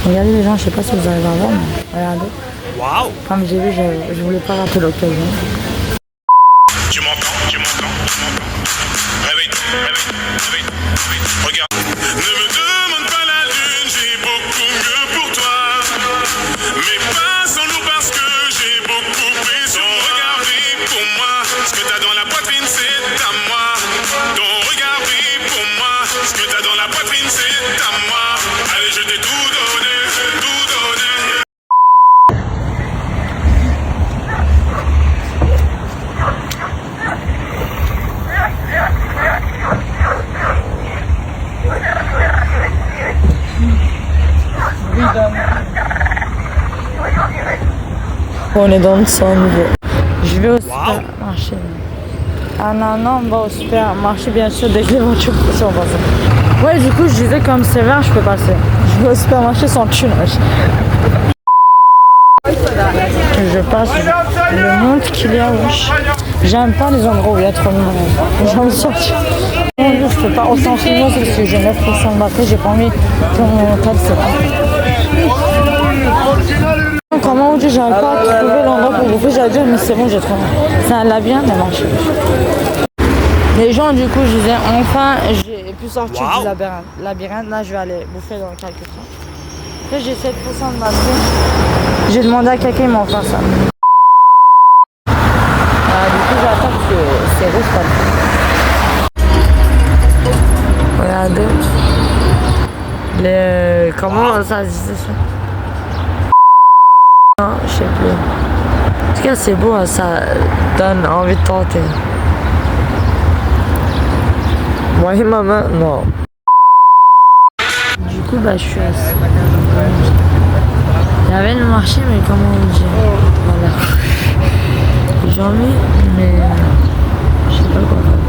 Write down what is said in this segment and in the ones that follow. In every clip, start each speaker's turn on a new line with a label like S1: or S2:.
S1: Regardez les gens, je sais pas si vous arrivez à voir, mais regardez.
S2: Waouh!
S1: Comme j'ai vu, je voulais pas rater l'occasion.
S2: Tu m'entends? Réveille. Regarde. Ne me demande pas la lune, j'ai beaucoup mieux pour toi. Mais pas sans nous parce que j'ai beaucoup pris son regard brille pour moi. Ce que t'as dans la poitrine, c'est à moi. Ton regard brille pour moi. Ce que t'as dans la poitrine, c'est à moi. Allez, je t'ai tout donné, tout donné.
S1: On est dans le niveau. Je vais au supermarché. Ah non, on va au supermarché bien sûr dès que les voitures sont passées. Ouais, du coup, je disais comme c'est vert, je peux passer. Je vais au supermarché sans thune. Je passe, le monde qu'il y a, wesh. J'aime pas les endroits où il y a trop de monde. J'aime me sortir. Je peux pas autant filmer parce que j'ai 9% de batterie, j'ai pas envie que mon code se Comment vous dire, j'arrive pas à trouver l'endroit pour bouffer, j'allais dire mais c'est bon, j'ai trouvé. C'est un labyrinthe, mais marche. Les gens du coup, je disais enfin j'ai pu sortir du labyrinthe. Là je vais aller bouffer dans quelques temps. Après j'ai 7% de batterie. J'ai demandé à quelqu'un, il m'a offert ça. Du coup j'attends parce que c'est rouge pas. Regardez. Comment ça se disait ça? Non, je sais plus. En tout cas c'est beau, hein, ça donne envie de tenter. Voyez ma main? Non. Du coup je suis assis. Il y avait le marché, mais comment on dit? Voilà. J'ai envie, mais je sais pas quoi faire.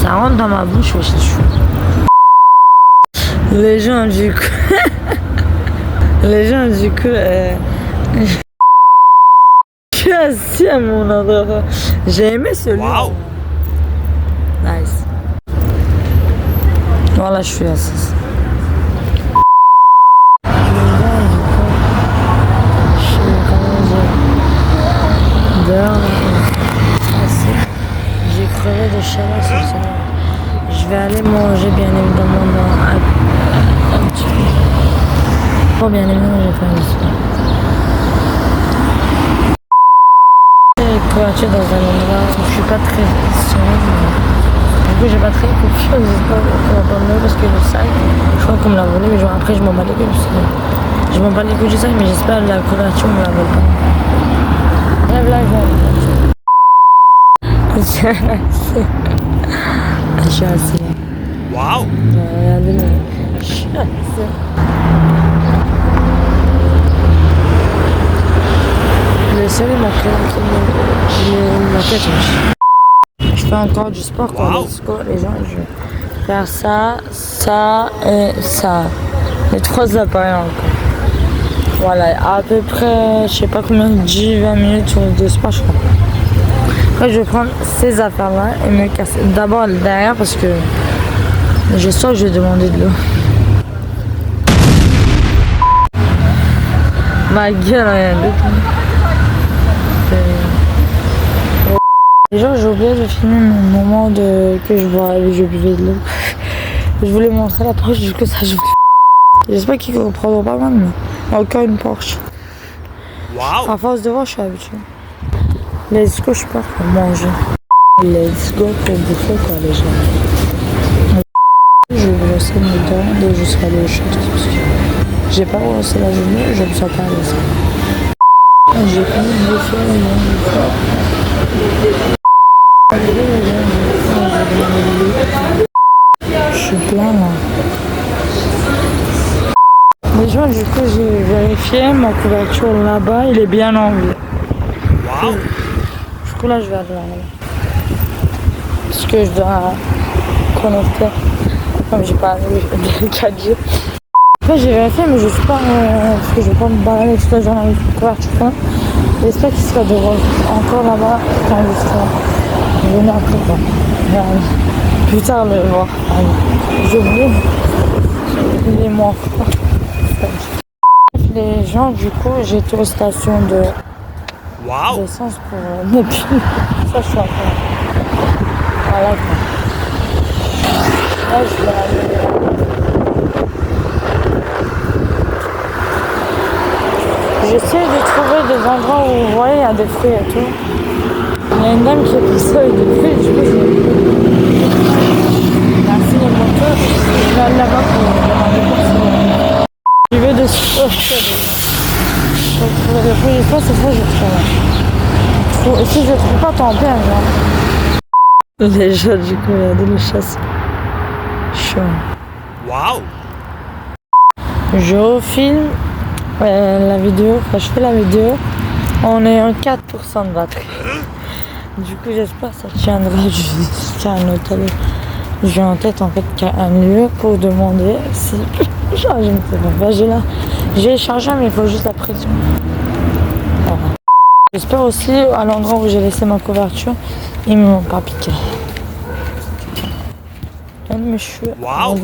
S1: Ça rentre dans ma bouche, ouais, c'est chaud. Les gens du coup. Je suis assis à mon endroit. J'ai aimé celui-là.
S2: Wow.
S1: Nice. Voilà, je suis assise. J'ai crevé de chaleur ce soir. Je vais aller manger bien évidemment dans un petit peu. Oh bien évidemment j'ai fait un soir. J'ai dans un endroit où je suis pas très sereine. Du coup j'ai pas très confiance. J'espère qu'on va pas me lever parce que le sac, je crois qu'on me l'a volé, mais genre après je m'en bats les couilles. Je m'en bats les couilles du sac, mais j'espère que la couverture me la vole pas. Rêve là, je suis assis.
S2: Waouh!
S1: Regardez, je suis assis. Le soleil m'a fait je fais encore du sport quoi.
S2: Wow.
S1: Les gens, je vais faire ça, ça et ça. Les trois appareils encore. Voilà, à peu près, je sais pas combien, 10-20 minutes de sport je crois. Après je vais prendre ces affaires là et me casser. D'abord derrière parce que je sens que je vais demander de l'eau. Ma gueule, rien d'autre. Déjà j'ai oublié de filmer mon moment que je buvais de l'eau. Je voulais montrer la Porsche, du coup ça je voulais. J'espère qu'ils comprendront pas mal, mais encore une Porsche.
S2: Wow.
S1: À force de voir, je suis habituée. Let's go, je pars pour manger. Let's go pour bouffer quoi les gens. Je vais brosser mes dents et je serai allée au château parce que j'ai pas brossé la journée, je me sens pas à l'aise. J'ai pas envie de bouffer, je suis plein là. Les gens, du coup, j'ai vérifié ma couverture là-bas, il est bien en vie.
S2: Wow.
S1: Du coup, là, je vais aller là. Parce que je dois connecter. Comme j'ai pas le 4G. Après, j'ai vérifié, mais je sais pas. Parce que je vais pas me balader toute la journée avec une couverture. J'espère qu'il sera encore là-bas quand il sera venu après quoi. Plus tard le voir. J'ai oublié. Il est mort. Les gens, du coup, j'étais aux stations de d'essence pour me piler. Ça, je suis en train. Voilà quoi. Là, je vais aller. J'essaie de trouver des endroits où, vous voyez, il y a des fruits et tout. Il y a une dame qui est passée avec des fruits, du coup, merci les motos. Je vais aller là-bas pour demander pour ça. Je vais dessus. Pour trouver des fruits, c'est ça, je trouve. Et si je trouve pas, tant pis, genre. Les gens, du coup, regardez le chasse. Chaud.
S3: Waouh!
S1: Je refilme la vidéo. Quand je fais la vidéo, on est en 4% de batterie. Du coup, j'espère que ça tiendra jusqu'à un hôtel. J'ai en tête en fait un lieu pour demander si. Je ne sais pas. J'ai chargé, mais il faut juste la pression. Voilà. J'espère aussi à l'endroit où j'ai laissé ma couverture, ils ne m'ont pas piqué. Mes cheveux.
S3: Wow.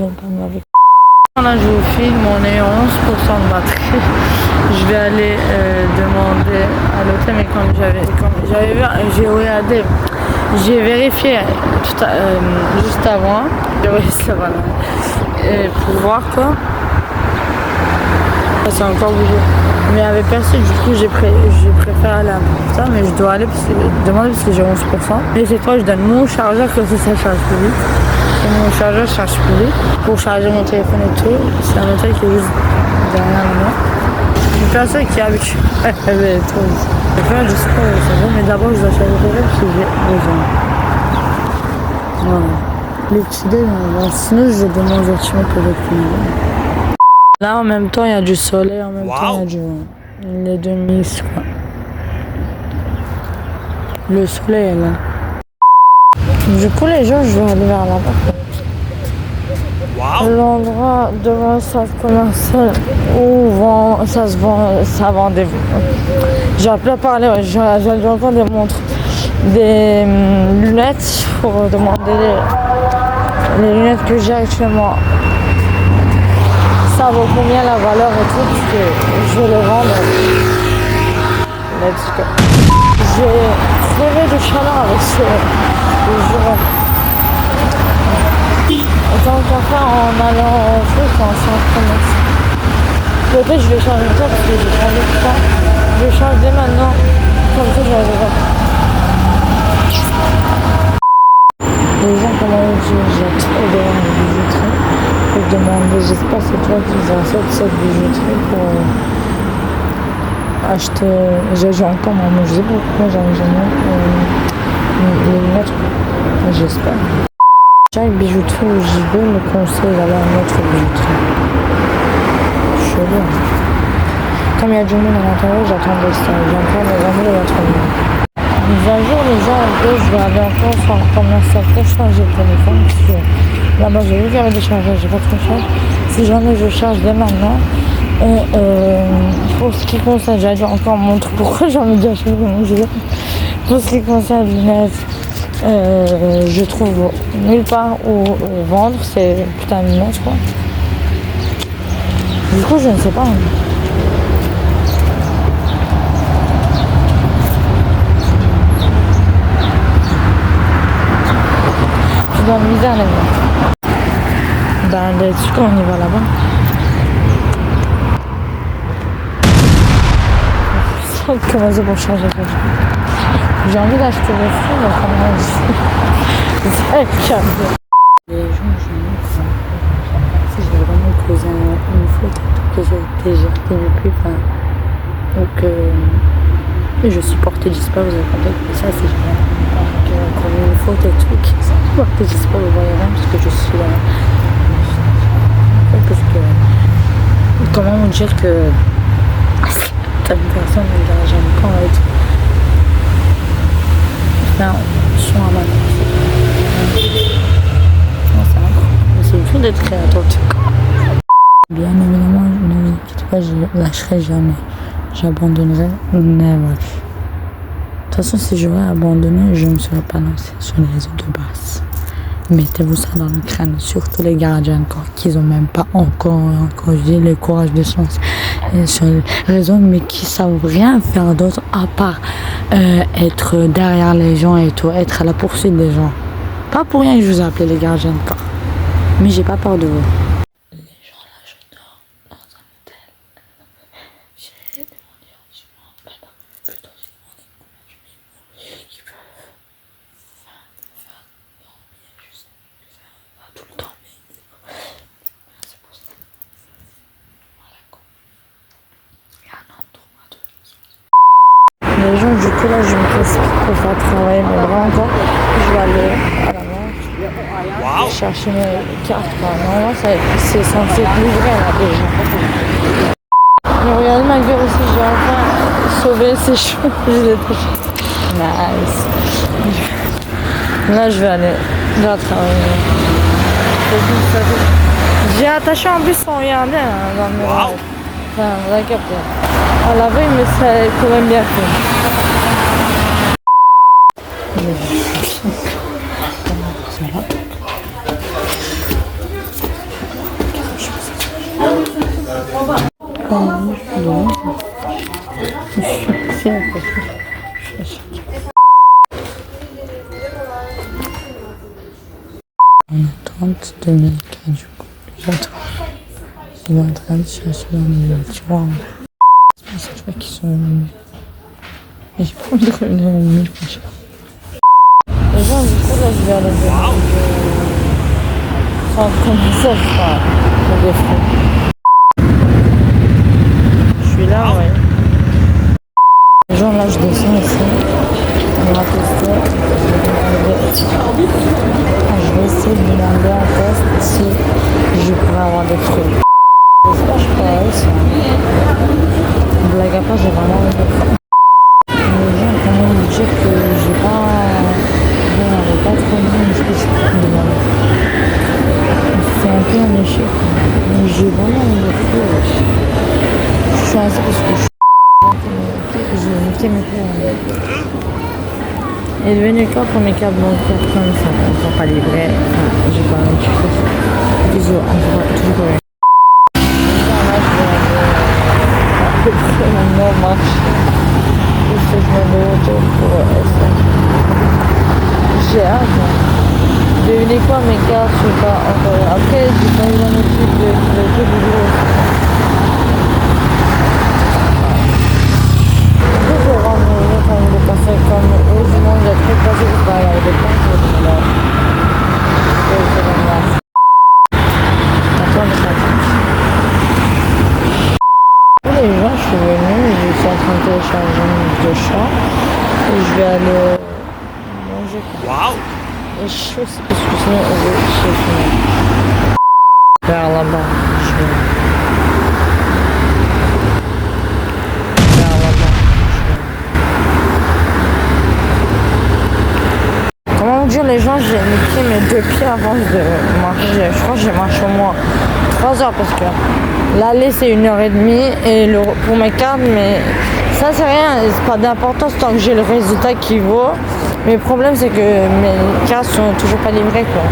S1: Là, je vous filme, on est 11% de batterie. Je vais aller demander à l'hôtel, mais comme j'avais vu, j'ai regardé, j'ai vérifié juste avant, voilà, pour voir quoi. C'est encore bougé. Mais il y avait personne, du coup j'ai préféré aller à ça, mais je dois aller demander parce que j'ai 11%. Et cette fois je donne mon chargeur que ça charge plus vite. Et mon chargeur charge plus vite pour charger mon téléphone et tout. C'est un hôtel qui est juste derrière moi. Une personne qui est habituée. Elle est trop vite. Je vais faire du sport, c'est bon, mais d'abord je dois charger le téléphone parce que j'ai besoin. Voilà. Les petits dés, sinon je demande gentiment pour les plus. Là en même temps il y a du soleil, en même temps il y a du vent. Les deux mix quoi. Le soleil est là. Du coup les gens je vais aller vers là-bas. L'endroit devant le centre commercial où ça vend des. J'ai appelé à parler, j'ai encore des montres, des lunettes pour demander les lunettes que j'ai actuellement. Ça vaut combien la valeur et tout, parce que je vais les vendre. Let's go. J'ai crevé de chaleur avec ce jour. Autant qu'à faire en allant en truc, en centre commercial. Peut-être je vais changer de temps parce que j'ai changé de temps. Je vais changer maintenant. Comme ça, j'aurai des vacances. Les gens, comment on dit, j'ai trop de bijouterie. Je me demandais, j'espère que c'est toi qui nous as fait cette bijouterie pour acheter. J'ai encore mon je sais pas pourquoi j'en ai jamais les lunettes. J'espère. Chaque bijouterie où j'y vais me conseille d'aller à une autre bijouterie. Chelou. Comme il y a du monde à l'intérieur, j'attendais ça. J'ai encore mes amis et l'autre monde. Un jour, les gens, en gros, je vais aller encore faire un commercial pour changer le téléphone. Parce que là-bas, j'ai vu qu'il y avait des chargeurs, j'ai pas trop charge. Si jamais je charge dès maintenant. Et pour ce qui concerne, j'allais dire encore montre pourquoi j'ai envie d'acheter mon jeu. Pour ce qui concerne les lunettes, je trouve nulle part où vendre ces putains de lunettes quoi. Du coup, je ne sais pas. Dans le misère là-bas. Ben, du coup, on y va là-bas. Commencer pour changer quelque chose. J'ai envie d'acheter des fruits, mais comment on dit? C'est calme. Les gens, je me dis si j'ai vraiment causé une faute que j'ai déjà tenu plus, ou que je suis portée disparue, vous avez compris. Et ça, c'est comme une faute et tout, qui sont portée disparue, vous voyez rien, parce que je suis là. Parce que, comment vous dire que certaines personnes ne dira jamais quand et tout. Là, je suis à ma tête. C'est une chose d'être créateur en tout cas. Bien évidemment, je ne vous inquiétez pas, je ne lâcherai jamais. J'abandonnerai never. De toute façon, si j'aurais abandonné, je ne me serais pas lancé sur les réseaux de base. Mettez-vous ça dans le crâne, surtout les gardiens de corps qui ont même pas encore, je dis, le courage de se lancer sur les réseaux, mais qui savent rien faire d'autre à part être derrière les gens et tout, être à la poursuite des gens. Pas pour rien que je vous ai appelé les gardiens de corps. Mais j'ai pas peur de vous. Les gens là, je dors dans un hôtel. J'ai demandé gentiment, plutôt demandé combien je peux faire dormir juste pas tout le temps, mais c'est pour ça. Voilà quoi. Il y a un endroit de les gens, du coup là, je me précipite pour faire travailler mes bras encore. Je vais aller à la banque chercher mes cartes. Normalement, c'est censé être livré là déjà. Mais regardez ma gueule aussi, j'ai enfin sauvé ses cheveux. Je l'ai touché. Nice. Là, je vais aller travailler. J'ai attaché en plus son regardez dans le miroir. Enfin, vous avez capté. À la veille, mais c'est quand même bien fait. On est 30 2015 du coup. J'attends. Il est en train de chercher dans les voitures. C'est toi qui sont venus. Et j'ai pas envie de revenir une nuit prochaine. Les gens, du coup, là, je vais aller voir. Sans commencer à faire le défaut. Je suis là, ouais. Les gens, là, je descends ici. On va tester. Je vais essayer de demander un test si je pourrais avoir des fruits. J'espère que je pourrais réussir. Blague à part, j'ai vraiment envie de le faire. Les gens quand même me dire que j'ai pas... Bon, on n'avait pas trop bien une spécifique de moi. C'est un peu un échec. Mais j'ai vraiment envie de le faire. Je suis assez parce que je suis... J'ai niqué mes pieds. Il est devenu quoi pour mes cartes bancaires comme ça? Elles sont pas livrées. Enfin, j'ai pas envie de faire ça. Bisous, on se voit toujours. Maintenant marche. Il faut que je me retour pour ça. J'ai hâte. Devinez quoi mes cartes, je sais pas encore. Après, j'ai pas eu l'habitude de jeu vidéo. Après, je vais rendre le café comme eux, du monde, j'ai très passé pour pas regarder des plans. Les gens, je suis venue, je suis en train de télécharger une de chat et je vais aller manger. Waouh! Et je suis aussi parce que sinon on veut chez moi. Vers là-bas, je vais. Vers là-bas, je vais. Comment dire, les gens, j'ai niqué mes 2 pieds avant de marcher. Je crois que j'ai marché au moins 3 heures parce que l'aller c'est 1h30 et pour mes cartes, mais ça c'est rien, c'est pas d'importance tant que j'ai le résultat qui vaut. Mais le problème c'est que mes cartes sont toujours pas livrées quoi.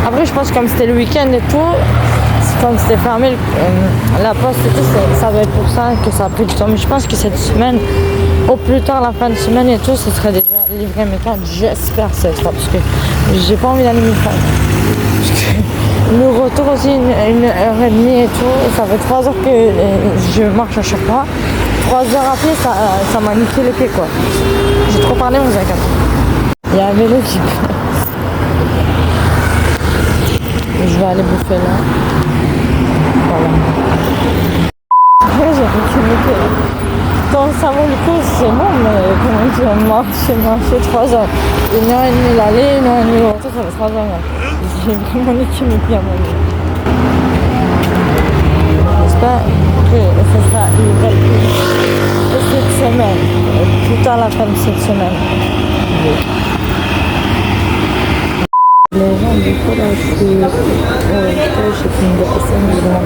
S1: Après je pense que comme c'était le week-end et tout, comme c'était fermé la poste et tout, ça va être pour ça que ça a pris du temps. Mais je pense que cette semaine, au plus tard la fin de semaine et tout, ce serait déjà livré mes cartes. J'espère cette fois parce que j'ai pas envie d'aller m'y faire. Le retour aussi, 1h30 et tout, ça fait 3 heures que je marche à chaque fois. 3 heures à pied, ça m'a niqué les pieds quoi. J'ai trop parlé, on s'est capté. Il y a un vélo qui passe. Je vais aller bouffer là. Voilà. Après, j'ai récupéré. Quand ça vaut le coup, c'est bon, mais comment dire, marcher 3 heures. 1h30 l'aller, 1h30 le retour, ça fait 3 heures. J'ai vraiment niqué mes pieds à mon dieu. J'espère que ça sera livré cette semaine, plus tard la fin de cette semaine. Les gens du coup là je suis j'ai pris une personne de la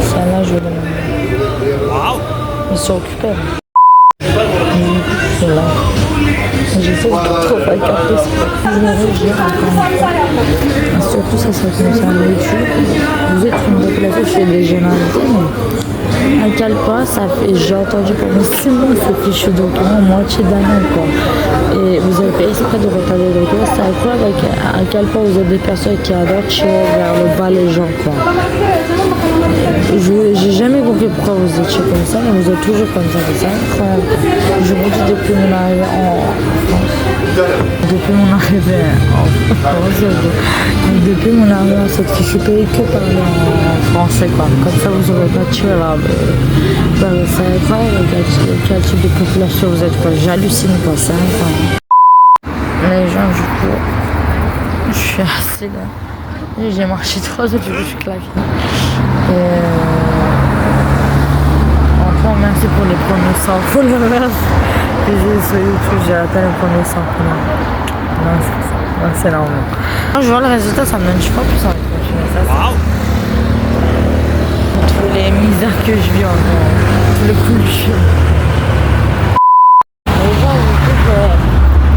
S1: celle-là je vais demander. Ils sont occupés là. C'est là. J'ai trop pas capté. Je me réjouis encore une fois. Surtout ça concerne YouTube. Vous êtes une population chez les généralités, mais à quel point ça fait, j'ai entendu pendant 6 mois ce fichu document moitié d'année quoi. Et vous avez fait exprès de retarder le document, c'est incroyable à quel point vous êtes des personnes qui adorent tirer vers le bas les gens quoi. J'ai jamais compris pourquoi vous étiez comme ça, mais vous êtes toujours comme ça, c'est incroyable. Je vous dis depuis mon arrivée en France, depuis mon arrivée en cette je suis payée que parler en français quoi. Comme ça vous aurez pas tué là. C'est incroyable quel type de population vous êtes quoi. J'hallucine quoi, c'est incroyable. Les gens du coup, je suis assise là. J'ai marché 3 heures, du coup je suis claquée. Encore merci pour les premiers 100 followers que j'ai sur YouTube, j'ai atteint les premiers 100 followers. Non, c'est normal. Quand je vois le résultat, ça me donne, je sais pas plus envie de continuer ça. Wow. Tous les misères que je vis encore, tous les coups du chien. Les gens, du coup, je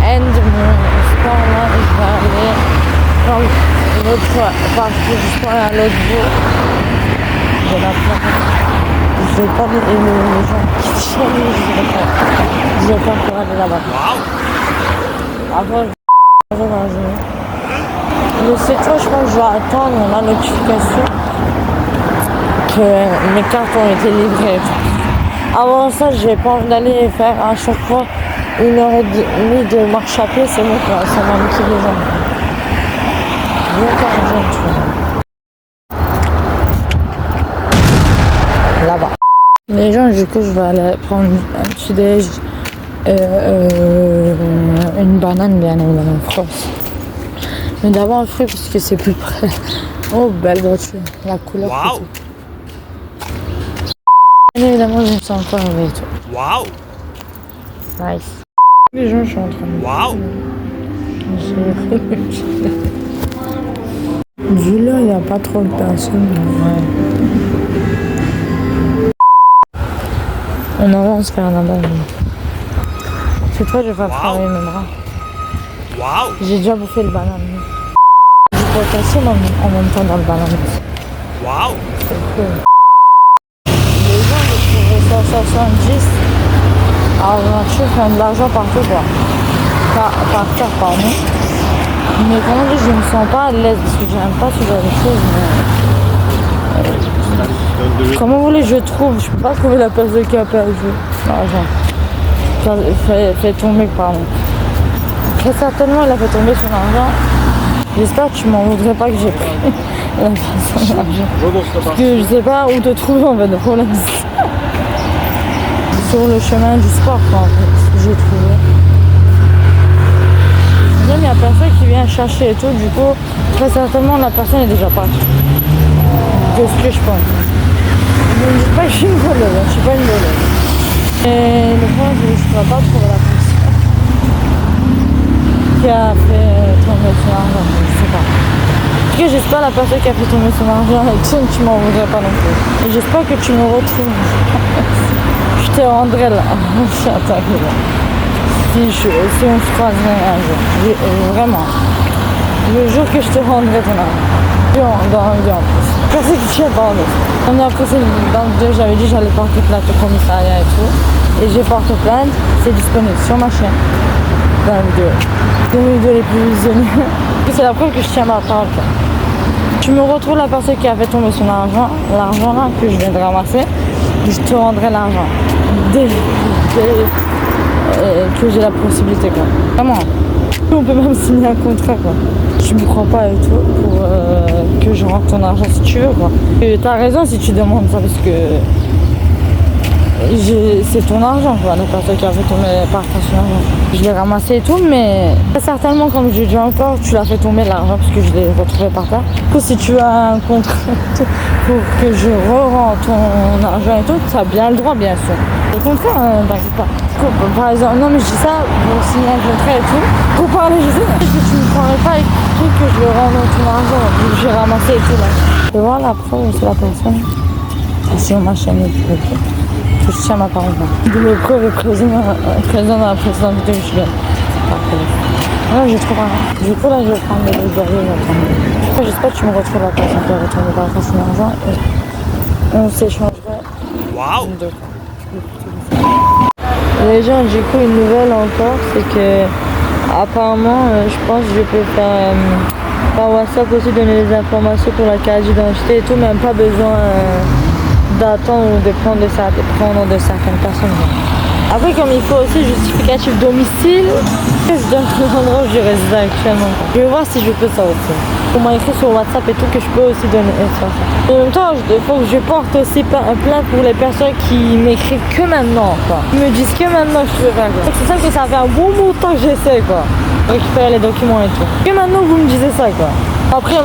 S1: end mon sport là et je vais aller dans l'autre partie du sport à l'autre bout. De la place. Je vais pas les gens qui chantent, je vais pas pour aller là-bas. Après, mais cette fois, je pense que je vais attendre la notification que mes cartes ont été livrées. Avant ça, j'ai pas envie d'aller faire à chaque fois 1h30 de marche à pied, c'est bon quoi, ça m'a niqué les jambes. Là-bas. Les gens, du coup, je vais aller prendre un petit déj, une banane bien évidemment en France. Mais d'abord un fruit parce que c'est plus près. Oh, belle voiture, la couleur. Wow. Bien évidemment, je me sens encore avec toi. Waouh. Nice. Les gens, je suis en train de. Waouh. Vu là, il n'y a pas trop de personnes. Ouais. On avance vers là-bas. Cette fois, je vais pas travailler mes bras. Wow. J'ai déjà bouffé le banane. Du potassium en même temps dans le banane. Waouh. C'est cool. Les gens, j'ai trouvé ça 70. Alors, je fais de l'argent partout, quoi. Par terre, pardon. Mais comment dire, je me sens pas à l'aise parce que j'aime pas ce genre de choses. Mais... comment vous voulez que je trouve? Je peux pas trouver la personne qui a perdu l'argent. Fait tomber, pardon. Très certainement, il a fait tomber son argent. J'espère que tu m'en voudrais pas que j'ai pris la personne l'argent. Parce que je sais pas où te trouver en fait, le problème. Sur le chemin du sport, quoi, en fait, ce que j'ai trouvé. Même il y a personne qui vient chercher et tout, du coup, très certainement la personne est déjà partie. De ce que je pense. Ne me dites pas que je suis une voleuse, je suis pas une voleuse. Et le point, c'est que je ne pourrais pas trouver la personne qui a fait tomber son argent, je sais pas. En tout cas, j'espère la personne qui a fait tomber son argent et tu m'en voudrais pas non plus. Et j'espère que tu me retrouves. Je te rendrai là. Je suis attaquée là. Si on se croise un jour, vraiment, le jour que je te rendrai ton argent, dans un bien en plus. Personne qui tient pas en fait. On a passé dans le 2, j'avais dit j'allais porter plainte au commissariat et tout. Et j'ai porté plainte, c'est disponible sur ma chaîne. Dans la vidéo. Des vidéos les plus visionnées. C'est la preuve que je tiens ma parole. Tu me retrouves la personne qui a fait tomber son argent, l'argent là que je viens de ramasser, je te rendrai l'argent. Que j'ai la possibilité quoi. Vraiment. On peut même signer un contrat quoi. Tu me crois pas et tout pour que je rentre ton argent si tu veux quoi. Et t'as raison si tu demandes ça parce que c'est ton argent quoi, la personne qui a fait tomber par son argent. Je l'ai ramassé et tout mais certainement comme je dis encore tu l'as fait tomber l'argent parce que je l'ai retrouvé par terre. Du coup si tu as un contrat pour que je re-rende ton argent et tout, tu as bien le droit bien sûr. Le contrat, t'inquiète pas. Par exemple, non mais je dis ça pour signer un contrat et tout. Pour parler, je sais que tu ne prendrais pas écrit que je le rende ton argent, que j'ai ramassé et tout là. Tu vois la preuve, c'est la personne. Et sur ma chaîne YouTube, que je tiens ma parole là. De le preuve est présent dans la précédente vidéo que je viens. Non, j'ai trop rien. Du coup, là, je vais prendre des burgers. J'espère que tu me retrouves la place. On peut retourner par la son argent et on s'échangerait.
S3: Waouh!
S1: Les gens, du coup, une nouvelle encore, c'est que apparemment, je pense que je peux faire par WhatsApp aussi donner des informations pour la carte d'identité et tout, même pas besoin d'attendre ou de prendre de certaines personnes. Après, comme il faut aussi justificatif domicile, je donne l'endroit où je réside actuellement. Je vais voir si je peux ça aussi. On m'a écrit sur WhatsApp et tout que je peux aussi donner ça. En même temps, il faut que je porte aussi plainte pour les personnes qui m'écrivent que maintenant, quoi. Ils me disent que maintenant je peux faire quoi. C'est ça que ça fait un bon bout de temps que j'essaie, quoi. Récupérer les documents et tout. Que maintenant vous me disiez ça, quoi. Après,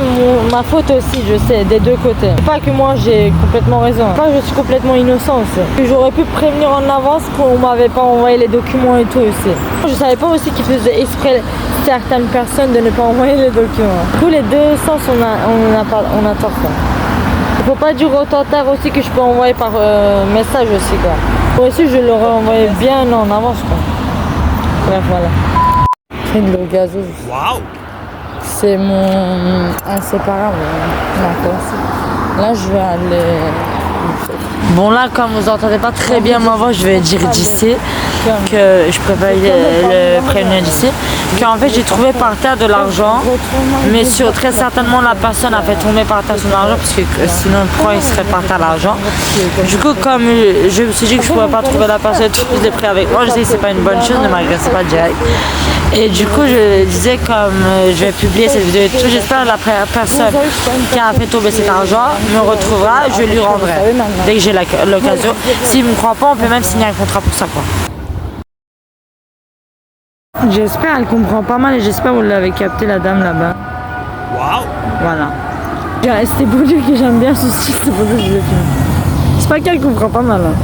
S1: ma faute aussi, je sais, des deux côtés. Pas que moi j'ai complètement raison. Pas que je suis complètement innocent aussi. J'aurais pu prévenir en avance qu'on m'avait pas envoyé les documents et tout aussi. Je savais pas aussi qu'ils faisaient exprès certaines personnes de ne pas envoyer les documents. Tous les deux sens, on a tort, quoi. Il faut pas dire au tentard aussi que je peux envoyer par message aussi, quoi. Moi aussi, je l'aurais envoyé bien en avance, quoi. Bref, voilà. C'est de l'eau gazeuse.
S3: Waouh!
S1: C'est mon inséparable, là je vais aller... Bon là, comme vous entendez pas très bien ma voix, je vais dire d'ici que je préfère le prévenir d'ici qu'en fait j'ai trouvé par terre de l'argent, mais très certainement la personne a fait tomber par terre son argent parce que sinon pourquoi il serait par terre l'argent. Du coup, comme je me suis dit que je pourrais pas trouver la personne, je l'ai pris avec moi. Je sais que c'est pas une bonne chose, ne m'agressez pas direct. Et du coup, je disais comme je vais publier cette vidéo et tout, j'espère que la personne qui a fait tomber cet argent me retrouvera, je lui rendrai dès que j'ai l'occasion. S'il me croit pas, on peut même signer un contrat pour ça, quoi. J'espère, elle comprend pas mal et j'espère que vous l'avez capté, la dame là-bas.
S3: Waouh!
S1: Voilà. C'était pour dire que j'aime bien ce style, c'est pour ça que je le filme. C'est pas qu'elle comprend pas mal. Hein.